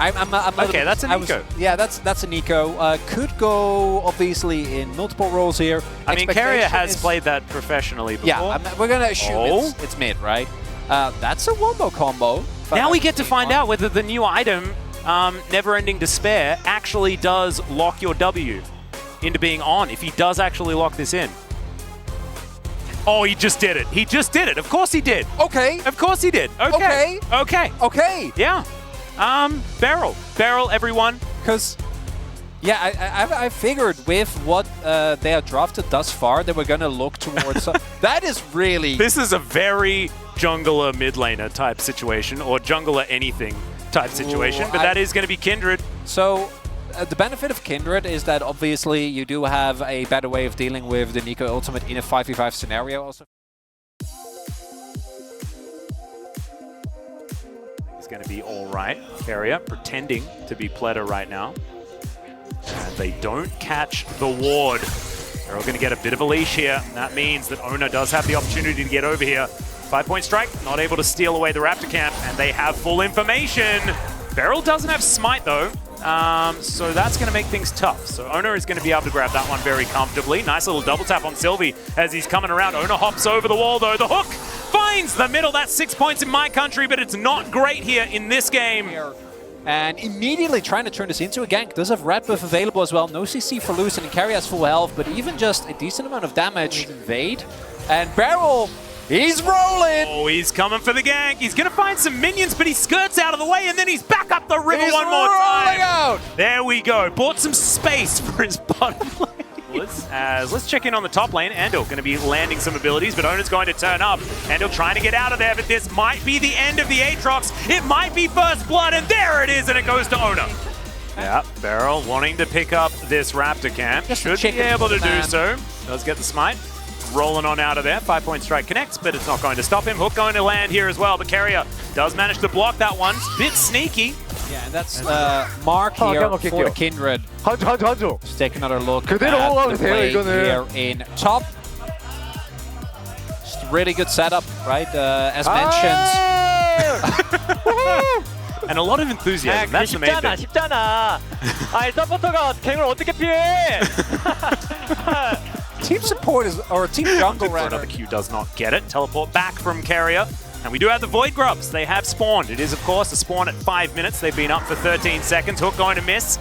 Okay, that's a Nico. Yeah, that's a Nico. Could go obviously in multiple roles here. I mean, Carrier has played that professionally before. Yeah, we're gonna assume it's mid, right? That's a wombo combo. Now we get to find out whether the new item, Never-Ending Despair, actually does lock your W into being on, if he does actually lock this in. Oh, he just did it. He just did it. Of course he did. Okay. Of course he did. Okay. Okay. Okay. Yeah. Barrel, everyone. Because, yeah, I figured with what they have drafted thus far, they were going to look towards... that is really... This is a very jungler mid laner type situation, or jungler anything type situation, but that is going to be Kindred. So, the benefit of Kindred is that obviously you do have a better way of dealing with the Nico ultimate in a 5v5 scenario also. Going to be all right. Carrier pretending to be Pleta right now. And they don't catch the ward. They're all going to get a bit of a leash here. And that means that Oner does have the opportunity to get over here. 5-point strike, not able to steal away the Raptor camp, and they have full information. Beryl doesn't have smite though, so that's going to make things tough. So Oner is going to be able to grab that one very comfortably. Nice little double tap on Sylvie as he's coming around. Oner hops over the wall though. The hook finds the middle. That's 6 points in my country, but it's not great here in this game. And immediately trying to turn this into a gank. Does have red buff available as well. No CC for Lucid, and Carry has full health, but even just a decent amount of damage. Invade. And Beryl, he's rolling! Oh, he's coming for the gank. He's going to find some minions, but he skirts out of the way, and then he's back up the river one more time. Out. There we go. Bought some space for his bottom lane. Let's check in on the top lane. Andal going to be landing some abilities, but Oner's going to turn up. Andal trying to get out of there, but this might be the end of the Aatrox. It might be first blood, and there it is, and it goes to Oner. Yeah, Beryl wanting to pick up this Raptor camp. Should be able to do so. Does get the smite. Rolling on out of there. 5-point strike connects, but it's not going to stop him. Hook going to land here as well, but Carrier does manage to block that one. Bit sneaky. Yeah, and that's Mark here for the Kindred. Let's take another look at the play here in top. Just a really good setup, right? As mentioned. And a lot of enthusiasm. That's the main thing. 쉽잖아. 아이 서포터가 갱을 어떻게 피해? Team support is, or team jungle rather. Another Q does not get it. Teleport back from Carrier. And we do have the Void Grubs. They have spawned. It is, of course, a spawn at 5 minutes. They've been up for 13 seconds. Hook going to miss.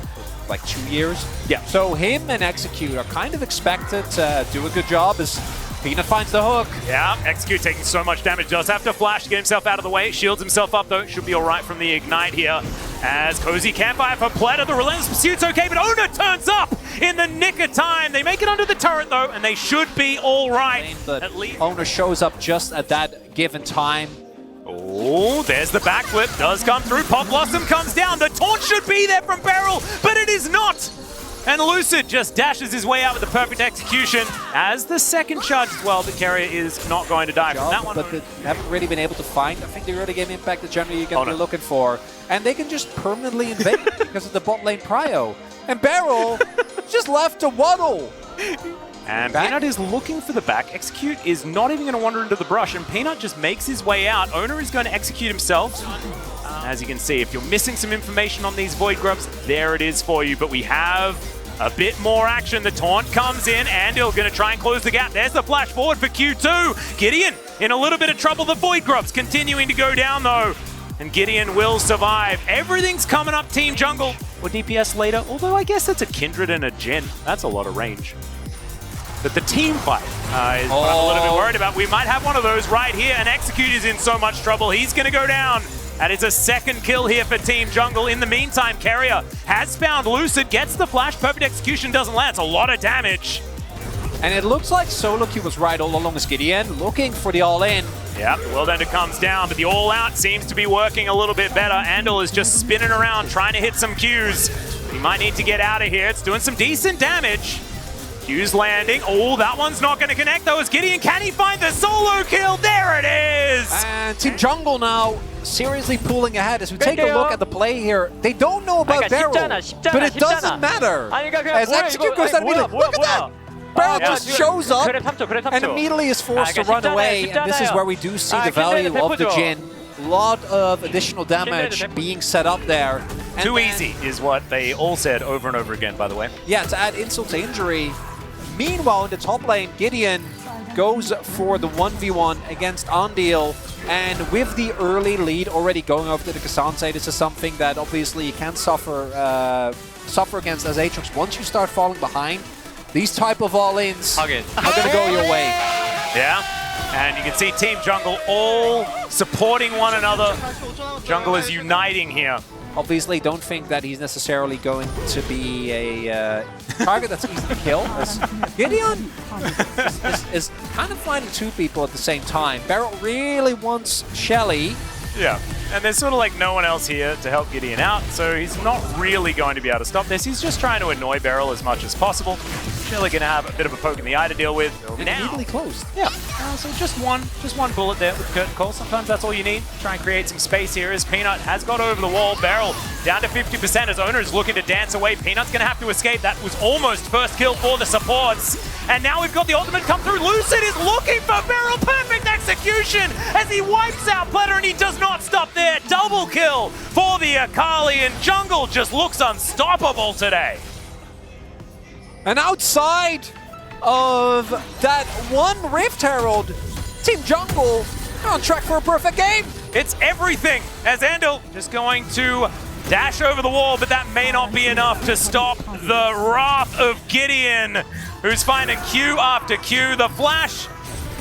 Like 2 years. Yeah. So him and Execute are kind of expected to do a good job as Peanut finds the hook. Yeah, Execute taking so much damage. Does have to flash to get himself out of the way. Shields himself up, though. Should be all right from the Ignite here. As Cozy Campfire for Pleta. The Relentless Pursuit's okay, but Oner turns up in the nick of time. They make it under the turret, though, and they should be all right. At least Oner shows up just at that given time. Oh, there's the backflip. Does come through. Pop Blossom comes down. The taunt should be there from Beryl, but it is not. And Lucid just dashes his way out with the perfect execution as the second charge as well. The Carrier is not going to die from that one. But they haven't really been able to find, I think, the early game impact that generally you're going to be looking for. And they can just permanently invade because of the bot lane prio. And Beryl just left to waddle. And Peanut is looking for the back. Execute is not even going to wander into the brush, and Peanut just makes his way out. Oner is going to execute himself. As you can see, if you're missing some information on these Void Grubs, there it is for you. But we have a bit more action. The taunt comes in, and he's going to try and close the gap. There's the flash forward for Q2. Gideon in a little bit of trouble. The Void Grubs continuing to go down, though. And Gideon will survive. Everything's coming up Team Jungle. Or DPS later, although I guess that's a Kindred and a Jhin. That's a lot of range. But the team fight is what I'm a little bit worried about. We might have one of those right here, and Execute is in so much trouble. He's going to go down. That is a second kill here for Team Jungle. In the meantime, Carrier has found Lucid, gets the flash. Perfect execution doesn't land. It's a lot of damage. And it looks like Solo Q was right all along as Gideon, looking for the all-in. Yeah, the World Ender comes down, but the all-out seems to be working a little bit better. Andal is just spinning around, trying to hit some Qs. He might need to get out of here. It's doing some decent damage. Q's landing. Oh, that one's not going to connect, though, as Gideon. Can he find the solo kill? There it is! And Team Jungle now seriously pulling ahead. As we take a look at the play here, they don't know about Beryl, but it doesn't matter. As Execute goes down immediately. Look at that! Beryl just shows up and immediately is forced to run away, and this is where we do see the value of the Jhin. lot of additional damage being set up there. And Too then, easy is what they all said over and over again, by the way. Yeah, to add insult to injury. Meanwhile, in the top lane, Gideon goes for the 1v1 against Andiel. And with the early lead already going over to the Kasante, this is something that obviously you can't suffer against as Aatrox. Once you start falling behind, these type of all-ins are going to go your way. Yeah, and you can see Team Jungle all supporting one another. Jungle is uniting here. Obviously, don't think that he's necessarily going to be a target that's easy to kill. As Gideon is kind of finding two people at the same time. Beryl really wants Shelly. Yeah, and there's sort of like no one else here to help Gideon out, so he's not really going to be able to stop this. He's just trying to annoy Beryl as much as possible. Shelly going to have a bit of a poke in the eye to deal with. And immediately closed. Yeah, so just one bullet there with Curtain Call. Sometimes that's all you need. Try and create some space here as Peanut has got over the wall. Beryl down to 50% as Oner is looking to dance away. Peanut's going to have to escape. That was almost first kill for the supports. And now we've got the ultimate come through. Lucid is looking for Beryl. Perfect execution as he wipes out Pletter, and he does not stop there. Double kill for the Akali, and Jungle just looks unstoppable today. And outside of that one Rift Herald, Team Jungle are on track for a perfect game. It's everything as Andal just going to dash over the wall, but that may not be enough to stop the wrath of Gideon, who's finding Q after Q. The flash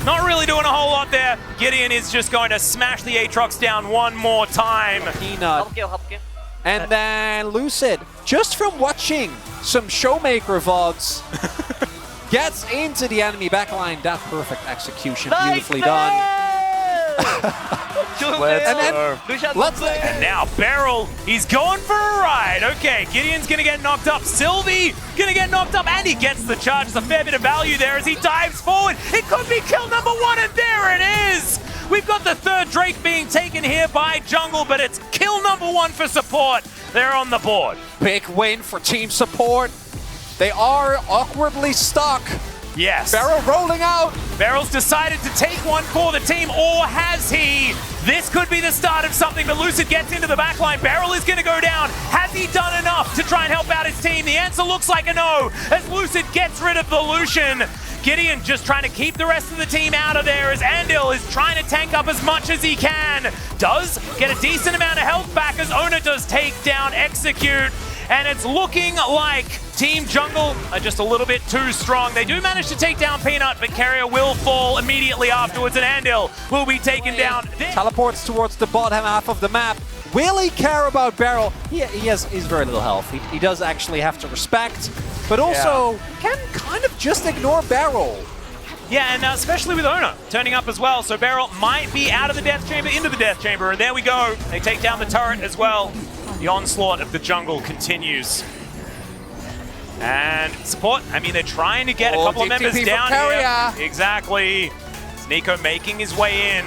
not really doing a whole lot there. Gideon is just going to smash the Aatrox down one more time. Peanut. And then Lucid, just from watching some Showmaker VODs, gets into the enemy backline. That perfect execution, beautifully done. And now Beryl, he's going for a ride. Okay, Gideon's gonna get knocked up. Sylvie gonna get knocked up, and he gets the charge. There's a fair bit of value there as he dives forward. It could be kill number one, and there it is. We've got the third Drake being taken here by Jungle, but it's kill number one for support. They're on the board. Big win for team support. They are awkwardly stuck. Yes. Beryl rolling out. Beryl's decided to take one for the team, or has he? This could be the start of something, but Lucid gets into the backline. Beryl is going to go down. Has he done enough to try and help out his team? The answer looks like a no, as Lucid gets rid of the Lucian. Gideon just trying to keep the rest of the team out of there as Andil is trying to tank up as much as he can. Does get a decent amount of health back as Oner does take down Execute. And it's looking like Team Jungle are just a little bit too strong. They do manage to take down Peanut, but Carrier will fall immediately afterwards, and Andil will be taken down. Teleports towards the bottom half of the map. Will he care about Beryl? He's very little health. He does actually have to respect, but also can kind of just ignore Beryl. Yeah, and especially with Oner turning up as well, so Beryl might be out of the death chamber into the death chamber, and there we go. They take down the turret as well. The onslaught of the jungle continues. And support, I mean, they're trying to get a couple of members down here. Exactly. Nico making his way in.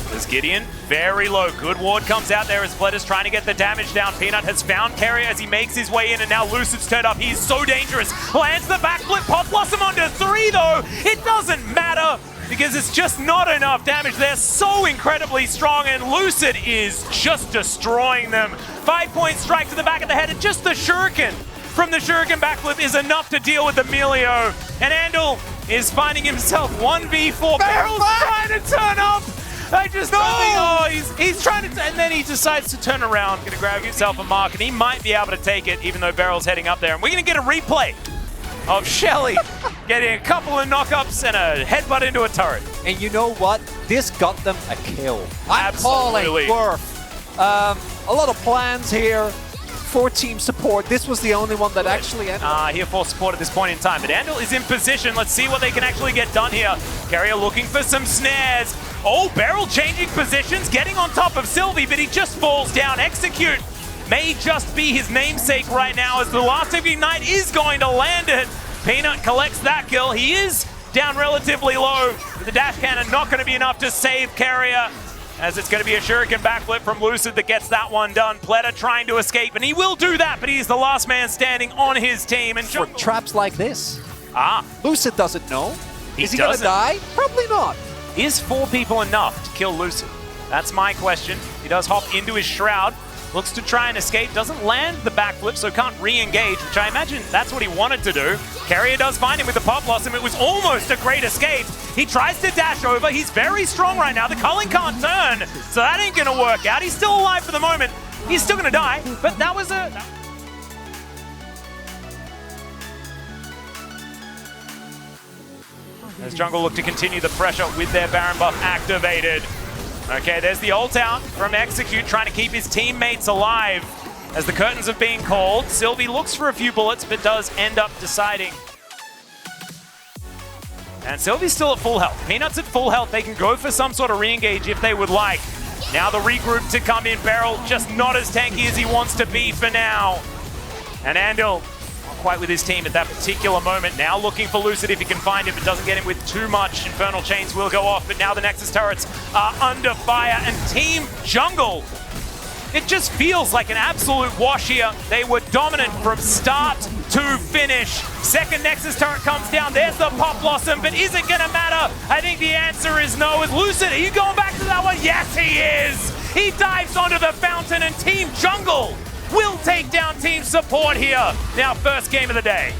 There's Gideon, very low. Good ward comes out there as Pletter's trying to get the damage down. Peanut has found Carrier as he makes his way in, and now Lucid's turned up. He's so dangerous. Lands the backflip. Pop Blossom onto 3, though. It doesn't matter, because it's just not enough damage. They're so incredibly strong, and Lucid is just destroying them. 5-point strike to the back of the head, and just the shuriken from the shuriken backflip is enough to deal with Emilio. And Andal is finding himself 1v4. Beryl's trying to turn up. I just don't think, he's trying to, and then he decides to turn around, gonna grab himself a mark, and he might be able to take it, even though Beryl's heading up there. And we're gonna get a replay of Shelly getting a couple of knockups and a headbutt into a turret. And you know what? This got them a kill. Absolutely. I'm calling Worth. A lot of plans here for team support. This was the only one that actually ended. Here for support at this point in time. But Andal is in position. Let's see what they can actually get done here. Carrier looking for some snares. Oh, Beryl changing positions, getting on top of Sylvie, but he just falls down. Execute may just be his namesake right now, as the last Ignite is going to land it. Peanut collects that kill. He is down relatively low. The dash cannon not going to be enough to save Carrier, as it's going to be a shuriken backflip from Lucid that gets that one done. Pletter trying to escape, and he will do that, but he's the last man standing on his team. And for traps like this. Lucid doesn't know. Is he going to die? Probably not. Is 4 people enough to kill Lucid? That's my question. He does hop into his shroud. Looks to try and escape, doesn't land the backflip, so can't re-engage, which I imagine that's what he wanted to do. Carrier does find him with the pop blossom. It was almost a great escape. He tries to dash over. He's very strong right now. The culling can't turn, so that ain't gonna work out. He's still alive for the moment. He's still gonna die, but that was a... As Jungle look to continue the pressure with their Baron buff activated. Okay, there's the ult out from Execute, trying to keep his teammates alive. As the curtains have been called, Sylvie looks for a few bullets, but does end up deciding. And Sylvie's still at full health. Peanut's at full health. They can go for some sort of re-engage if they would like. Now the regroup to come in. Beryl just not as tanky as he wants to be for now. And Andal not quite with his team at that particular moment. Now looking for Lucid if he can find it, but doesn't get him with too much. Infernal Chains will go off, but now the Nexus turrets are under fire. And Team Jungle, it just feels like an absolute wash here. They were dominant from start to finish. Second Nexus turret comes down. There's the pop blossom, but is it gonna matter? I think the answer is no. Is Lucid, are you going back to that one? Yes, he is. He dives onto the fountain, and Team Jungle will take down Team Support here. Now, first game of the day.